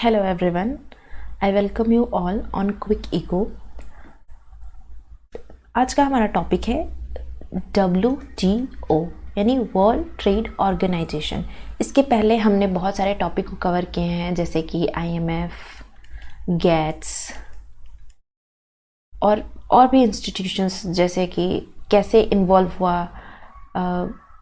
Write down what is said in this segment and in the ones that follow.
Hello everyone, I welcome you all on Quick Eco। आज का हमारा टॉपिक है WTO यानी वर्ल्ड ट्रेड ऑर्गेनाइजेशन। इसके पहले हमने बहुत सारे टॉपिक को कवर किए हैं जैसे कि IMF, गेट्स और भी इंस्टीट्यूशंस जैसे कि कैसे इन्वॉल्व हुआ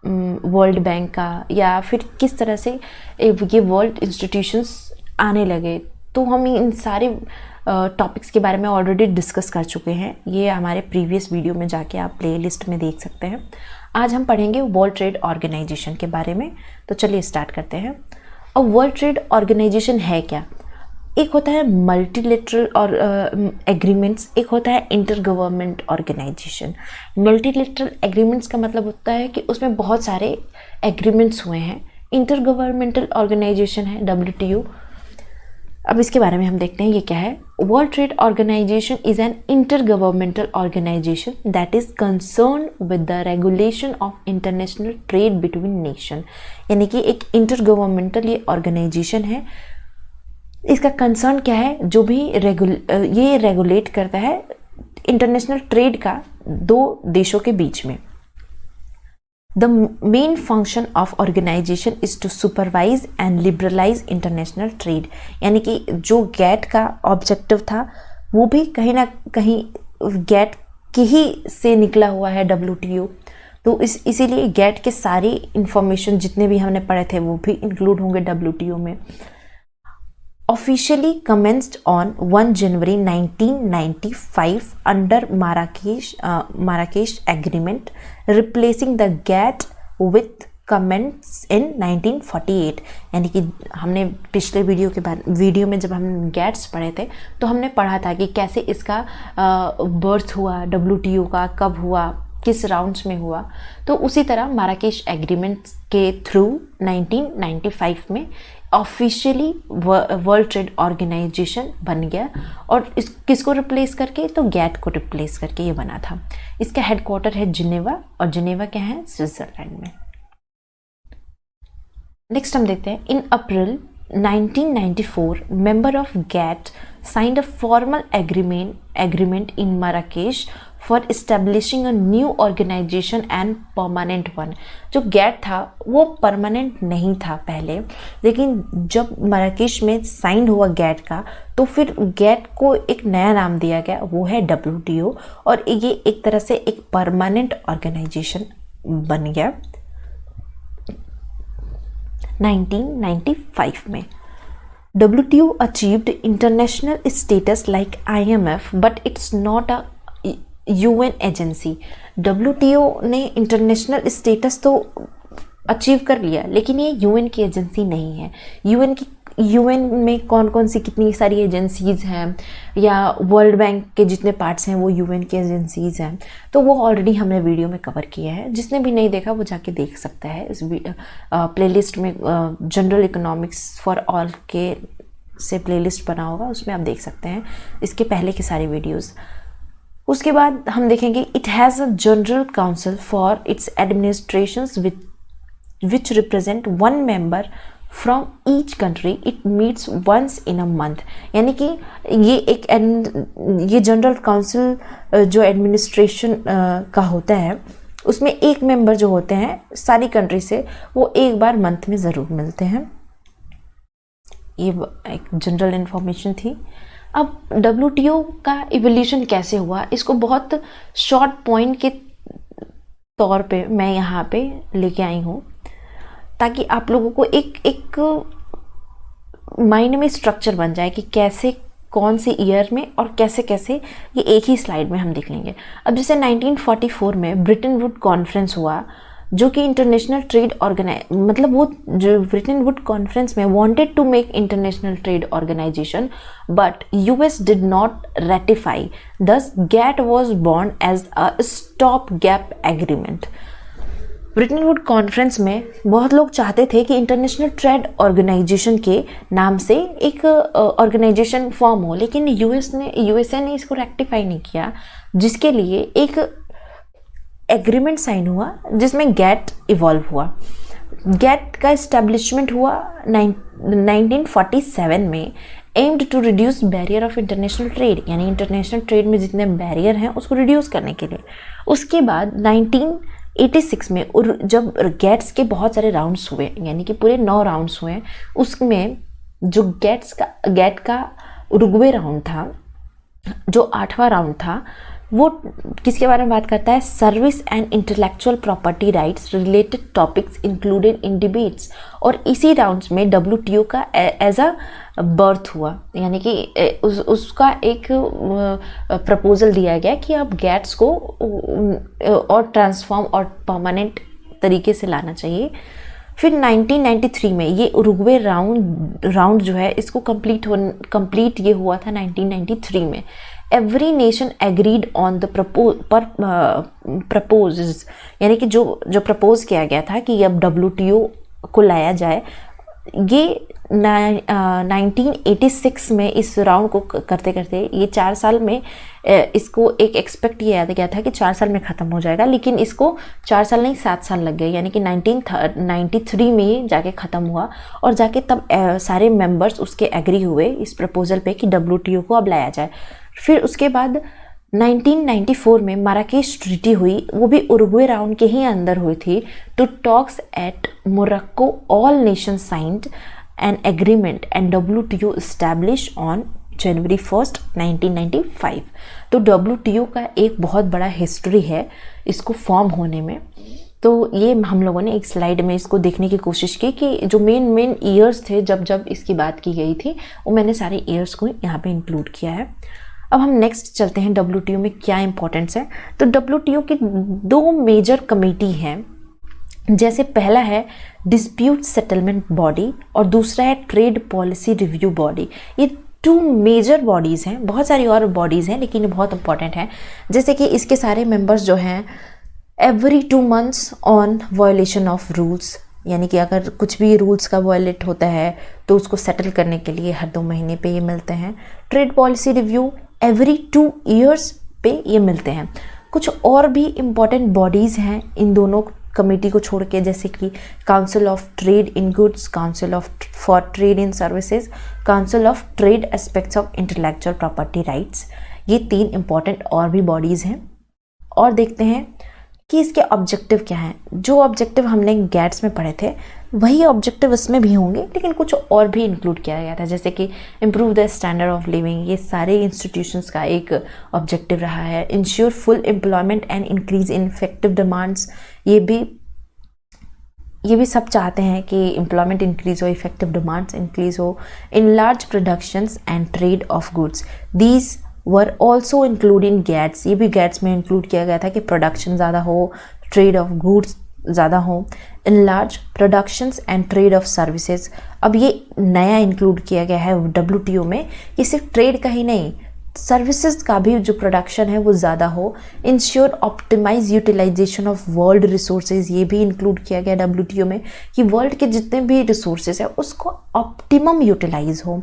वर्ल्ड बैंक का या फिर किस तरह से ये वर्ल्ड इंस्टीट्यूशंस आने लगे। तो हम इन सारे टॉपिक्स के बारे में ऑलरेडी डिस्कस कर चुके हैं। ये हमारे प्रीवियस वीडियो में जाके आप प्लेलिस्ट में देख सकते हैं। आज हम पढ़ेंगे वर्ल्ड ट्रेड ऑर्गेनाइजेशन के बारे में। तो चलिए स्टार्ट करते हैं। और वर्ल्ड ट्रेड ऑर्गेनाइजेशन है क्या? एक होता है मल्टीलेटरल और एग्रीमेंट्स, एक होता है inter government organisation. Multilateral agreements का मतलब होता है कि उसमें बहुत सारे एग्रीमेंट्स हुए हैं। इंटर गवर्नमेंटल ऑर्गेनाइजेशन है WTO। अब इसके बारे में हम देखते हैं ये क्या है। World trade organisation is an intergovernmental organisation that is concern with the regulation of international trade between nation. यानी कि एक इंटर गवर्नमेंटल ये ऑर्गेनाइजेशन है। इसका कंसर्न क्या है? जो भी ये रेगुलेट करता है इंटरनेशनल ट्रेड का दो देशों के बीच में। The main function of organization is to supervise and liberalize international trade। यानी कि जो गैट का ऑब्जेक्टिव था वो भी कहीं ना कहीं गैट के ही से निकला हुआ है WTO। तो इसीलिए गैट के सारी इंफॉर्मेशन जितने भी हमने पढ़े थे वो भी इंक्लूड होंगे WTO में। Officially commenced on 1 January 1995 under Marrakesh Agreement, replacing the GATT with comments in 1948। यानी कि हमने पिछले वीडियो में जब हम गैट्स पढ़े थे तो हमने पढ़ा था कि कैसे इसका बर्थ हुआ, WTO का कब हुआ, किस राउंड्स में हुआ। तो उसी तरह माराकेश एग्रीमेंट के थ्रू 1995 में ऑफिशियली वर्ल्ड ट्रेड ऑर्गेनाइजेशन बन गया। और किसको रिप्लेस करके? तो गैट को रिप्लेस करके ये बना था। इसका हेडक्वार्टर है जिनेवा, और जिनेवा क्या है? स्विट्जरलैंड में। नेक्स्ट हम देखते हैं। In April 1994 member of GATT signed a formal agreement in Marrakesh for establishing a new organisation and permanent one. जो गैट था वो परमानेंट नहीं था पहले, लेकिन जब माराकेश में साइन हुआ गैट का तो फिर गैट को एक नया नाम दिया गया, वो है WTO। और ये एक तरह से एक परमानेंट ऑर्गेनाइजेशन बन गया 1995 में। WTO achieved international status like IMF, but it's not a UN agency. WTO ने इंटरनेशनल स्टेटस तो अचीव कर लिया, लेकिन ये UN की एजेंसी नहीं है। UN में कौन कौन सी कितनी सारी एजेंसीज हैं या वर्ल्ड बैंक के जितने पार्ट्स हैं वो UN की एजेंसीज हैं। तो वो ऑलरेडी हमने वीडियो में कवर किया है। जिसने भी नहीं देखा वो जाके देख सकता है। इस प्लेलिस्ट में जनरल इकोनॉमिक्स फॉर ऑल के से प्लेलिस्ट बना होगा, उसमें आप देख सकते हैं इसके पहले की सारी वीडियोस। उसके बाद हम देखेंगे it has a general council for its administrations which represent one member from each country. It meets once in a month. यानी कि ये जनरल काउंसिल जो एडमिनिस्ट्रेशन का होता है उसमें एक मेंबर जो होते हैं सारी कंट्री से, वो एक बार मंथ में ज़रूर मिलते हैं। ये एक जनरल इन्फॉर्मेशन थी। अब WTO का इवोल्यूशन कैसे हुआ, इसको बहुत शॉर्ट पॉइंट के तौर पे मैं यहाँ पे लेके आई हूँ ताकि आप लोगों को एक माइंड में स्ट्रक्चर बन जाए कि कैसे कौन से ईयर में और कैसे कैसे ये एक ही स्लाइड में हम देख लेंगे। अब जैसे 1944 में ब्रिटन वुड कॉन्फ्रेंस हुआ जो कि इंटरनेशनल ट्रेड मतलब वो जो ब्रिटन वुड कॉन्फ्रेंस में wanted to make international trade organisation but US did not ratify. Thus GATT was born as a stop gap agreement. Bretton Wood conference में बहुत लोग चाहते थे कि इंटरनेशनल ट्रेड ऑर्गेनाइजेशन के नाम से एक ऑर्गेनाइजेशन फॉर्म हो, लेकिन USA ने इसको रेक्टिफाई नहीं किया, जिसके लिए एक एग्रीमेंट साइन हुआ जिसमें गैट इवॉल्व हुआ। गेट का इस्टेब्लिशमेंट हुआ 1947 में, aimed to reduce barrier of international trade, यानी इंटरनेशनल ट्रेड में जितने बैरियर हैं उसको रिड्यूस करने के लिए। उसके बाद 1986 में जब गेट्स के बहुत सारे राउंड्स हुए, यानी कि पूरे 9 राउंड्स हुए, उसमें जो गेट का उरुग्वे राउंड था, जो 8वां राउंड था, वो किसके बारे में बात करता है? Service and intellectual property rights related topics included in debates. और इसी राउंड्स में WTO का एज अ बर्थ हुआ, यानी कि उसका एक प्रपोजल दिया गया कि अब गेट्स को और ट्रांसफॉर्म और परमानेंट तरीके से लाना चाहिए। फिर 1993 में ये उरुग्वे राउंड जो है इसको कंप्लीट ये हुआ था 1993 में। Every nation agreed on the propose, यानी कि जो प्रपोज किया गया था कि अब WTO को लाया जाए, ये 1986 में इस राउंड को करते करते ये 4 साल में इसको एक एक्सपेक्ट किया गया था कि 4 साल में ख़त्म हो जाएगा, लेकिन इसको 4 साल नहीं 7 साल लग गए, यानी कि 1993 में ही जाके ख़त्म हुआ। और जाके तब सारे मेंबर्स उसके एग्री हुए इस प्रपोजल पे कि WTO को अब लाया जाए। फिर उसके बाद 1994 में माराकेश ट्रीटी हुई, वो भी उरुग्वे राउंड के ही अंदर हुई थी। Two talks at Morocco all nation signed an agreement and WTO establish on January 1, 1995। तो WTO का एक बहुत बड़ा हिस्ट्री है इसको फॉर्म होने में। तो ये हम लोगों ने एक स्लाइड में इसको देखने की कोशिश की कि जो मेन ईयर्स थे जब इसकी बात की गई थी, वो मैंने सारे ईयर्स को यहाँ पे इंक्लूड किया है। अब हम नेक्स्ट चलते हैं WTO में क्या इंपॉर्टेंस है। तो WTO की 2 मेजर कमेटी हैं, जैसे पहला है डिस्प्यूट सेटलमेंट बॉडी और दूसरा है ट्रेड पॉलिसी रिव्यू बॉडी। ये 2 मेजर बॉडीज़ हैं, बहुत सारी और बॉडीज़ हैं लेकिन ये बहुत इंपॉर्टेंट है। जैसे कि इसके सारे मेंबर्स जो हैं every 2 months on violation of rules, यानी कि अगर कुछ भी रूल्स का वायलेट होता है तो उसको सेटल करने के लिए हर 2 महीने पे ये मिलते हैं। Trade policy review every 2 years पे ये मिलते हैं। कुछ और भी इम्पॉर्टेंट बॉडीज़ हैं इन दोनों कमेटी को छोड़ के, जैसे कि council of trade in goods, council of for trade in services, council of trade aspects of intellectual property rights. ये 3 इम्पॉर्टेंट और भी बॉडीज़ हैं। और देखते हैं कि इसके ऑब्जेक्टिव क्या हैं। जो ऑब्जेक्टिव हमने गेट्स में पढ़े थे वही ऑब्जेक्टिव इसमें भी होंगे, लेकिन कुछ और भी इंक्लूड किया गया था, जैसे कि improve the standard of living. ये सारे इंस्टीट्यूशंस का एक ऑब्जेक्टिव रहा है। Ensure full employment and increase in effective demands. ये भी सब चाहते हैं कि एम्प्लॉयमेंट इंक्रीज हो, इफेक्टिव डिमांड्स इंक्रीज हो। In large productions and trade of goods, these were also include in GATT's. ये भी गेट्स में इंक्लूड किया गया था कि प्रोडक्शन ज़्यादा हो, ट्रेड ऑफ गुड्स ज़्यादा हो। In large productions and trade of services, अब ये नया इंक्लूड किया गया है WTO में कि सिर्फ ट्रेड का ही नहीं, सर्विसेज का भी जो प्रोडक्शन है वो ज़्यादा हो। Ensure optimise utilisation of world resources, ये भी इंक्लूड किया गया WTO में कि वर्ल्ड के जितने भी रिसोर्सेज है उसको ऑप्टिमम यूटिलाइज हो।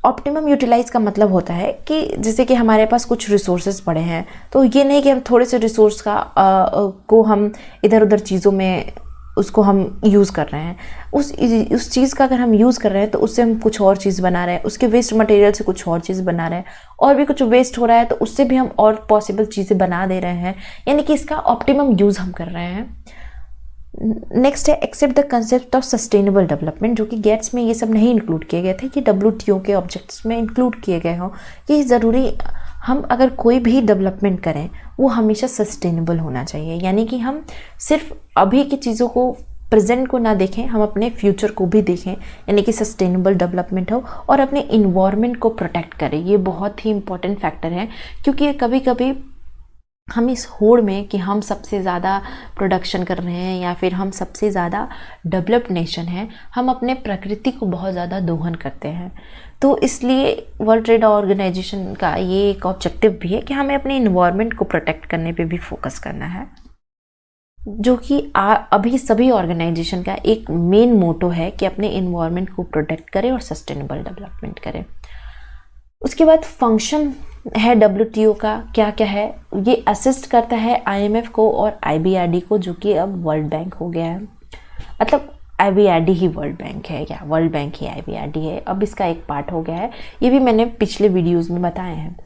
ऑप्टिमम यूटिलाइज का मतलब होता है कि जैसे कि हमारे पास कुछ रिसोर्सेज पड़े हैं, तो ये नहीं कि हम थोड़े से रिसोर्स को हम इधर उधर चीज़ों में उसको हम यूज़ कर रहे हैं। उस चीज़ का अगर हम यूज़ कर रहे हैं तो उससे हम कुछ और चीज़ बना रहे हैं, उसके वेस्ट मटेरियल से कुछ और चीज़ बना रहे हैं, और भी कुछ वेस्ट हो रहा है तो उससे भी हम और पॉसिबल चीज़ें बना दे रहे हैं, यानी कि इसका ऑप्टिमम यूज़ हम कर रहे हैं। नेक्स्ट है accept the concept of sustainable development, जो कि गेट्स में ये सब नहीं इंक्लूड किए गए थे कि WTO के ऑब्जेक्ट्स में इंक्लूड किए गए हों कि ज़रूरी हम अगर कोई भी डेवलपमेंट करें वो हमेशा सस्टेनेबल होना चाहिए, यानी कि हम सिर्फ अभी की चीज़ों को प्रेजेंट को ना देखें, हम अपने फ्यूचर को भी देखें, यानी कि सस्टेनेबल डेवलपमेंट हो और अपने इन्वायरमेंट को प्रोटेक्ट करें। ये बहुत ही इंपॉर्टेंट फैक्टर है, क्योंकि कभी कभी हम इस होड़ में कि हम सबसे ज़्यादा प्रोडक्शन कर रहे हैं या फिर हम सबसे ज़्यादा डेवलप्ड नेशन हैं, हम अपने प्रकृति को बहुत ज़्यादा दोहन करते हैं। तो इसलिए वर्ल्ड ट्रेड ऑर्गेनाइजेशन का ये एक ऑब्जेक्टिव भी है कि हमें अपने इन्वायरमेंट को प्रोटेक्ट करने पे भी फोकस करना है, जो कि अभी सभी ऑर्गेनाइजेशन का एक मेन मोटो है कि अपने इन्वायरमेंट को प्रोटेक्ट करें और सस्टेनेबल डेवलपमेंट करें। उसके बाद फंक्शन है WTO का क्या क्या है। ये असिस्ट करता है IMF को और IBRD को, जो कि अब वर्ल्ड बैंक हो गया है। मतलब IBRD ही वर्ल्ड बैंक है, या वर्ल्ड बैंक ही IBRD है, अब इसका एक पार्ट हो गया है। ये भी मैंने पिछले वीडियोज़ में बताए हैं।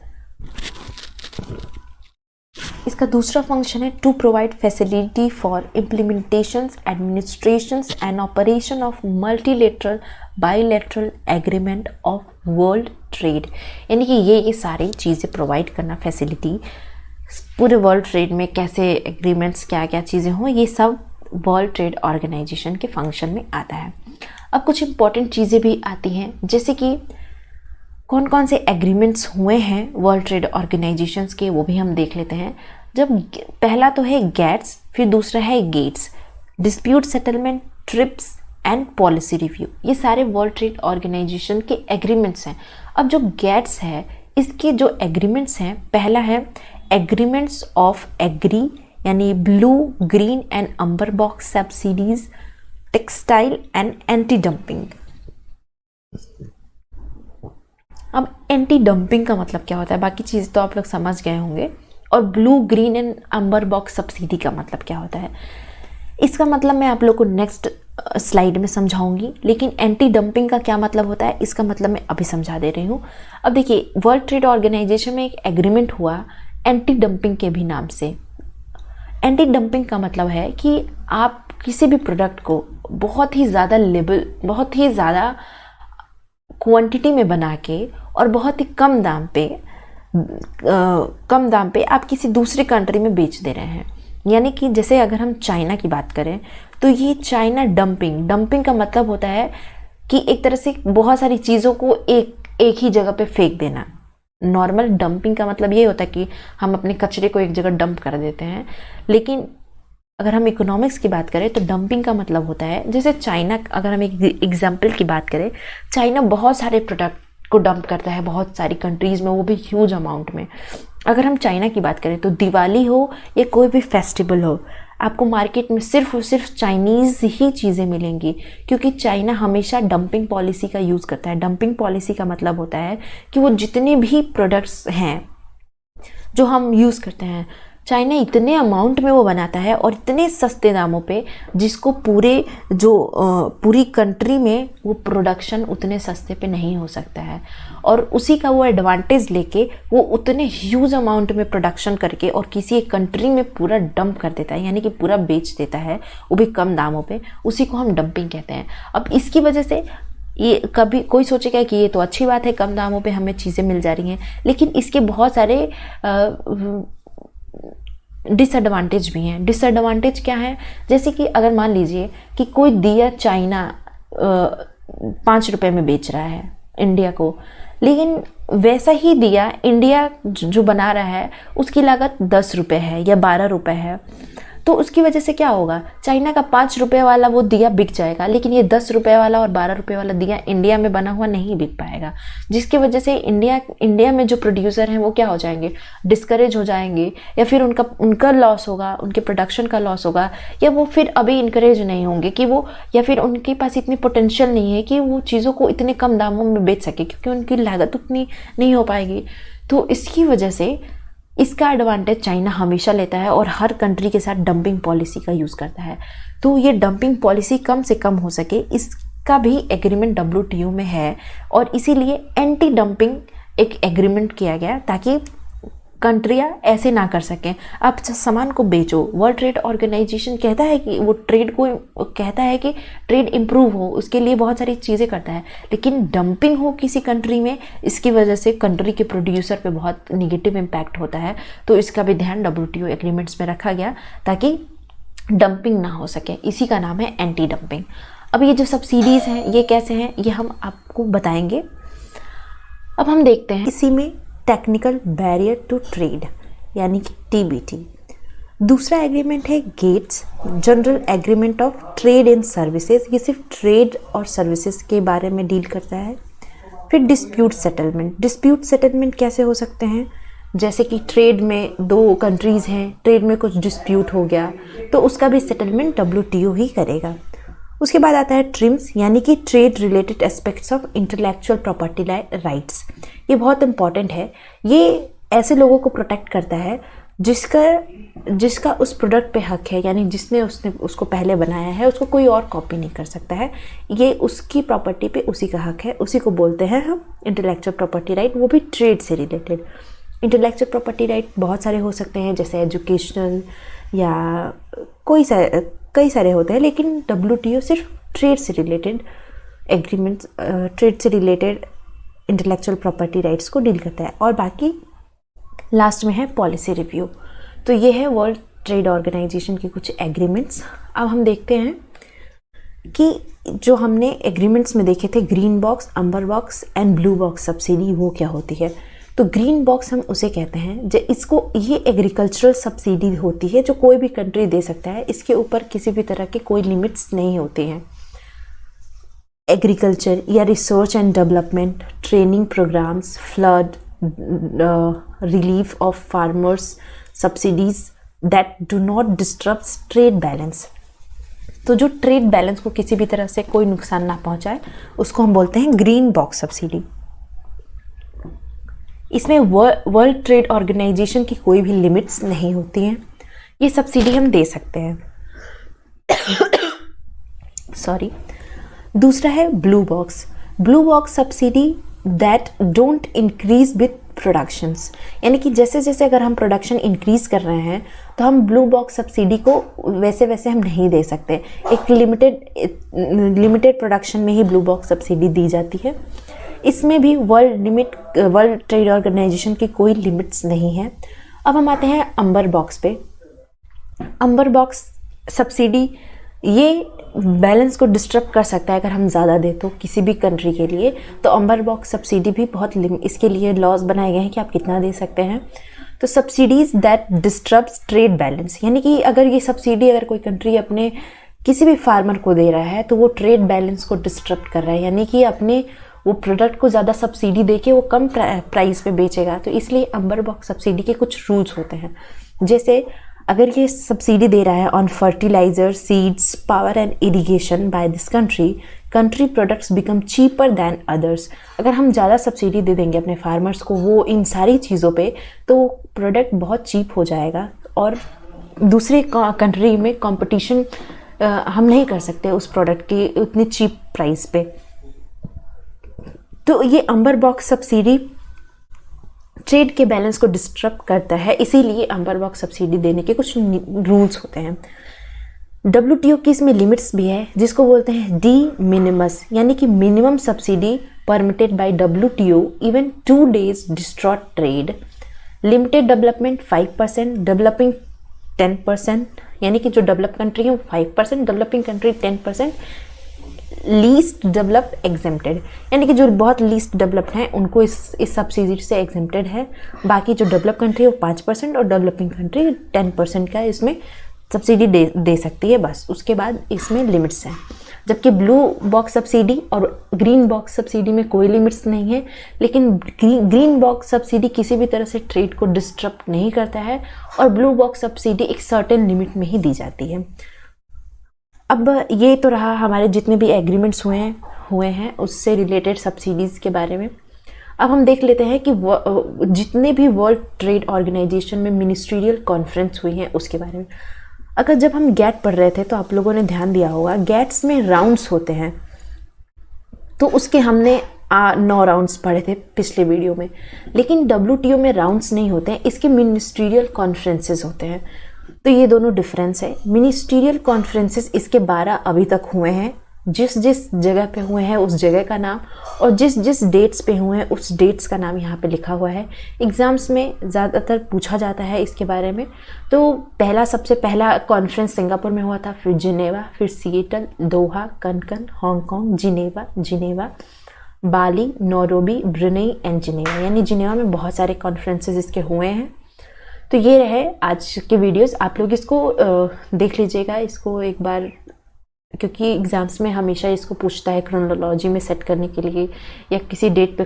इसका दूसरा फंक्शन है to provide facility for implementations, administrations and operation of multilateral bilateral agreement of world trade, यानी कि ये सारी चीज़ें प्रोवाइड करना, फैसिलिटी पूरे वर्ल्ड ट्रेड में कैसे एग्रीमेंट्स, क्या क्या चीज़ें हों, ये सब वर्ल्ड ट्रेड ऑर्गेनाइजेशन के फंक्शन में आता है। अब कुछ इंपॉर्टेंट चीज़ें भी आती हैं, जैसे कि कौन कौन से एग्रीमेंट्स हुए हैं वर्ल्ड ट्रेड ऑर्गेनाइजेशंस के, वो भी हम देख लेते हैं। जब पहला तो है गेट्स, फिर दूसरा है GATS, dispute settlement, TRIPS and policy review, ये सारे वर्ल्ड ट्रेड ऑर्गेनाइजेशन के एग्रीमेंट्स हैं। अब जो गेट्स है, इसके जो एग्रीमेंट्स हैं, पहला है एग्रीमेंट्स ऑफ एग्री, यानी blue, green and amber box subsidies, textile and anti dumping. अब एंटी डंपिंग का मतलब क्या होता है, बाकी चीज़ तो आप लोग समझ गए होंगे। और blue, green and amber box subsidy का मतलब क्या होता है, इसका मतलब मैं आप लोग को नेक्स्ट स्लाइड में समझाऊंगी। लेकिन एंटी डंपिंग का क्या मतलब होता है, इसका मतलब मैं अभी समझा दे रही हूँ। अब देखिए, वर्ल्ड ट्रेड ऑर्गेनाइजेशन में एक एग्रीमेंट हुआ एंटी डंपिंग के भी नाम से। एंटी डंपिंग का मतलब है कि आप किसी भी प्रोडक्ट को बहुत ही ज़्यादा क्वांटिटी में बना के और बहुत ही कम दाम पे आप किसी दूसरे कंट्री में बेच दे रहे हैं। यानी कि जैसे अगर हम चाइना की बात करें तो ये चाइना डंपिंग का मतलब होता है कि एक तरह से बहुत सारी चीज़ों को एक ही जगह पे फेंक देना। नॉर्मल डंपिंग का मतलब ये होता है कि हम अपने कचरे को एक जगह डंप कर देते हैं, लेकिन अगर हम इकोनॉमिक्स की बात करें तो डंपिंग का मतलब होता है, जैसे चाइना, अगर हम एक एग्जाम्पल की बात करें, चाइना बहुत सारे प्रोडक्ट को डंप करता है बहुत सारी कंट्रीज़ में, वो भी ह्यूज अमाउंट में। अगर हम चाइना की बात करें तो दिवाली हो या कोई भी फेस्टिवल हो, आपको मार्केट में सिर्फ और सिर्फ चाइनीज़ ही चीज़ें मिलेंगी, क्योंकि चाइना हमेशा डंपिंग पॉलिसी का यूज़ करता है। डंपिंग पॉलिसी का मतलब होता है कि वो जितने भी प्रोडक्ट्स हैं जो हम यूज़ करते हैं, चाइना इतने अमाउंट में वो बनाता है और इतने सस्ते दामों पे, जिसको पूरी कंट्री में वो प्रोडक्शन उतने सस्ते पे नहीं हो सकता है। और उसी का वो एडवांटेज लेके वो उतने ह्यूज अमाउंट में प्रोडक्शन करके और किसी एक कंट्री में पूरा डंप कर देता है, यानी कि पूरा बेच देता है, वो भी कम दामों पे। उसी को हम डंपिंग कहते हैं। अब इसकी वजह से ये कभी कोई सोचेगा कि ये तो अच्छी बात है, कम दामों पे हमें चीज़ें मिल जा रही हैं, लेकिन इसके बहुत सारे डिसएडवांटेज भी हैं। डिसएडवांटेज क्या है, जैसे कि अगर मान लीजिए कि कोई दिया चाइना 5 रुपए में बेच रहा है इंडिया को, लेकिन वैसा ही दिया इंडिया जो बना रहा है उसकी लागत 10 रुपये है या 12 रुपये है, तो उसकी वजह से क्या होगा, चाइना का 5 रुपये वाला वो दिया बिक जाएगा, लेकिन ये 10 रुपये वाला और 12 रुपये वाला दिया इंडिया में बना हुआ नहीं बिक पाएगा, जिसकी वजह से इंडिया में जो प्रोड्यूसर हैं वो क्या हो जाएंगे, डिस्करेज हो जाएंगे, या फिर उनका लॉस होगा, उनके प्रोडक्शन का लॉस होगा, या वो फिर अभी इनकरेज नहीं होंगे कि वो, या फिर उनके पास इतनी पोटेंशियल नहीं है कि वो चीज़ों को इतने कम दामों में बेच सके, क्योंकि उनकी लागत उतनी नहीं हो पाएगी। तो इसकी वजह से इसका एडवांटेज चाइना हमेशा लेता है और हर कंट्री के साथ डंपिंग पॉलिसी का यूज़ करता है। तो ये डंपिंग पॉलिसी कम से कम हो सके, इसका भी एग्रीमेंट WTO में है, और इसीलिए एंटी डंपिंग एक एग्रीमेंट किया गया ताकि कंट्रियाँ ऐसे ना कर सकें। आप सामान को बेचो, वर्ल्ड ट्रेड ऑर्गेनाइजेशन कहता है कि वो ट्रेड को कहता है कि ट्रेड इम्प्रूव हो, उसके लिए बहुत सारी चीज़ें करता है, लेकिन डंपिंग हो किसी कंट्री में, इसकी वजह से कंट्री के प्रोड्यूसर पे बहुत निगेटिव इम्पैक्ट होता है। तो इसका भी ध्यान WTO एग्रीमेंट्स में रखा गया ताकि डंपिंग ना हो सके। इसी का नाम है एंटी डंपिंग। अब ये जो सब्सिडीज़ हैं ये कैसे हैं, ये हम आपको बताएंगे। अब हम देखते हैं इसी में टेक्निकल बैरियर टू ट्रेड, यानी कि TBT। दूसरा एग्रीमेंट है GATS, general agreement of trade and services, ये सिर्फ ट्रेड और सर्विसेज के बारे में डील करता है। फिर डिस्प्यूट सेटलमेंट कैसे हो सकते हैं, जैसे कि ट्रेड में 2 कंट्रीज़ हैं, ट्रेड में कुछ डिस्प्यूट हो गया तो उसका भी सेटलमेंट WTO ही करेगा। उसके बाद आता है ट्रिम्स, यानी कि trade related aspects of intellectual property rights. ये बहुत इंपॉर्टेंट है, ये ऐसे लोगों को प्रोटेक्ट करता है जिसका उस प्रोडक्ट पे हक है, यानी जिसने उसको पहले बनाया है, उसको कोई और कॉपी नहीं कर सकता है। ये उसकी प्रॉपर्टी पे उसी का हक है, उसी को बोलते हैं हम इंटेलेक्चुअल प्रॉपर्टी राइट, वो भी ट्रेड से रिलेटेड। इंटेलेक्चुअल प्रॉपर्टी राइट बहुत सारे हो सकते हैं, जैसे एजुकेशनल या कई सारे होते हैं, लेकिन WTO सिर्फ ट्रेड से रिलेटेड एग्रीमेंट्स, ट्रेड से रिलेटेड इंटेलेक्चुअल प्रॉपर्टी राइट्स को डील करता है। और बाकी लास्ट में है पॉलिसी रिव्यू। तो ये है वर्ल्ड ट्रेड ऑर्गेनाइजेशन के कुछ एग्रीमेंट्स। अब हम देखते हैं कि जो हमने एग्रीमेंट्स में देखे थे, green box, amber box and blue box subsidy, वो क्या होती है। तो ग्रीन बॉक्स हम उसे कहते हैं ये एग्रीकल्चरल सब्सिडी होती है जो कोई भी कंट्री दे सकता है, इसके ऊपर किसी भी तरह के कोई लिमिट्स नहीं होती हैं। एग्रीकल्चर या research and development, training programmes, flood relief of farmers, subsidies that do not disturb trade balance. तो जो ट्रेड बैलेंस को किसी भी तरह से कोई नुकसान ना पहुंचाए, उसको हम बोलते हैं ग्रीन बॉक्स सब्सिडी। इसमें वर्ल्ड ट्रेड ऑर्गेनाइजेशन की कोई भी लिमिट्स नहीं होती हैं, ये सब्सिडी हम दे सकते हैं। सॉरी। दूसरा है blue box. Blue box subsidy that don't increase with productions, यानी कि जैसे जैसे अगर हम प्रोडक्शन इंक्रीज कर रहे हैं तो हम ब्लू बॉक्स सब्सिडी को वैसे वैसे हम नहीं दे सकते। एक लिमिटेड प्रोडक्शन में ही ब्लू बॉक्स सब्सिडी दी जाती है। इसमें भी वर्ल्ड ट्रेड ऑर्गेनाइजेशन की कोई लिमिट्स नहीं है। अब हम आते हैं अम्बर बॉक्स पे। अम्बर बॉक्स सब्सिडी ये बैलेंस को डिस्टर्ब कर सकता है अगर हम ज़्यादा दें तो किसी भी कंट्री के लिए। तो अम्बर बॉक्स सब्सिडी भी बहुत इसके लिए लॉज बनाए गए हैं कि आप कितना दे सकते हैं। तो subsidies that disturbs trade balance, यानी कि अगर ये सब्सिडी अगर कोई कंट्री अपने किसी भी फार्मर को दे रहा है तो वो ट्रेड बैलेंस को डिस्टर्ब कर रहा है, यानी कि अपने वो प्रोडक्ट को ज़्यादा सब्सिडी देके वो कम प्राइस पे बेचेगा। तो इसलिए अम्बर बॉक्स सब्सिडी के कुछ रूल्स होते हैं, जैसे अगर ये सब्सिडी दे रहा है on fertiliser, seeds, power and irrigation by this country products become cheaper than others. अगर हम ज़्यादा सब्सिडी दे देंगे अपने फार्मर्स को वो इन सारी चीज़ों पे, तो प्रोडक्ट बहुत चीप हो जाएगा और दूसरे कंट्री में कंपटीशन हम नहीं कर सकते उस प्रोडक्ट की उतनी चीप प्राइस पे। तो ये अम्बर बॉक्स सब्सिडी ट्रेड के बैलेंस को डिस्टर्ब करता है, इसीलिए अम्बर बॉक्स सब्सिडी देने के कुछ रूल्स होते हैं। WTO की इसमें लिमिट्स भी है जिसको बोलते हैं डी मिनिमस, यानी कि minimum subsidy permitted by WTO even 2 days distraught trade. Limited development 5%, developing 10%, यानी कि जो डेवलप कंट्री है वो 5%, developing country 10%, least developed exempted, यानी कि जो बहुत लीस्ट डेवलप्ड हैं उनको इस सब्सिडी से एग्जेम्प्टेड है। बाकी जो डेवलप कंट्री है वो 5% और डेवलपिंग कंट्री 10% का इसमें सब्सिडी दे सकती है, बस। उसके बाद इसमें लिमिट्स हैं। जबकि ब्लू बॉक्स सब्सिडी और ग्रीन बॉक्स सब्सिडी में कोई लिमिट्स नहीं है, लेकिन ग्रीन बॉक्स सब्सिडी किसी भी तरह से ट्रेड को डिस्टर्ब नहीं करता है और ब्लू बॉक्स सब्सिडी एक सर्टेन लिमिट में ही दी जाती है। अब ये तो रहा हमारे जितने भी एग्रीमेंट्स हुए हैं उससे रिलेटेड सब्सिडीज़ के बारे में। अब हम देख लेते हैं कि जितने भी वर्ल्ड ट्रेड ऑर्गेनाइजेशन में मिनिस्ट्रियल कॉन्फ्रेंस हुई हैं उसके बारे में। अगर जब हम गैट पढ़ रहे थे तो आप लोगों ने ध्यान दिया होगा गैट्स में राउंड्स होते हैं, तो उसके हमने 9 राउंड्स पढ़े थे पिछले वीडियो में। लेकिन WTO में राउंड्स नहीं होते हैं, इसके मिनिस्ट्रियल कॉन्फ्रेंसेस होते हैं। तो ये दोनों डिफरेंस है। मिनिस्ट्रियल कॉन्फ्रेंसेस इसके 12 अभी तक हुए हैं। जिस जिस जगह पे हुए हैं उस जगह का नाम और जिस जिस डेट्स पे हुए हैं उस डेट्स का नाम यहाँ पे लिखा हुआ है। एग्ज़ाम्स में ज़्यादातर पूछा जाता है इसके बारे में। तो सबसे पहला कॉन्फ्रेंस सिंगापुर में हुआ था, फिर जिनेवा, फिर Seattle, Doha, Cancun, Hong Kong, Geneva, Bali, Nairobi, Brunei and Geneva, यानी जिनेवा में बहुत सारे कॉन्फ्रेंसेस इसके हुए हैं। तो ये रहे आज के वीडियोस। आप लोग इसको देख लीजिएगा इसको एक बार, क्योंकि एग्ज़ाम्स में हमेशा इसको पूछता है क्रोनोलॉजी में सेट करने के लिए, या किसी डेट पे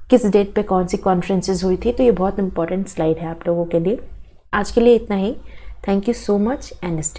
किस डेट पे कौन सी कॉन्फ्रेंसेस हुई थी। तो ये बहुत इंपॉर्टेंट स्लाइड है आप लोगों के लिए। आज के लिए इतना ही। Thank you so much and stay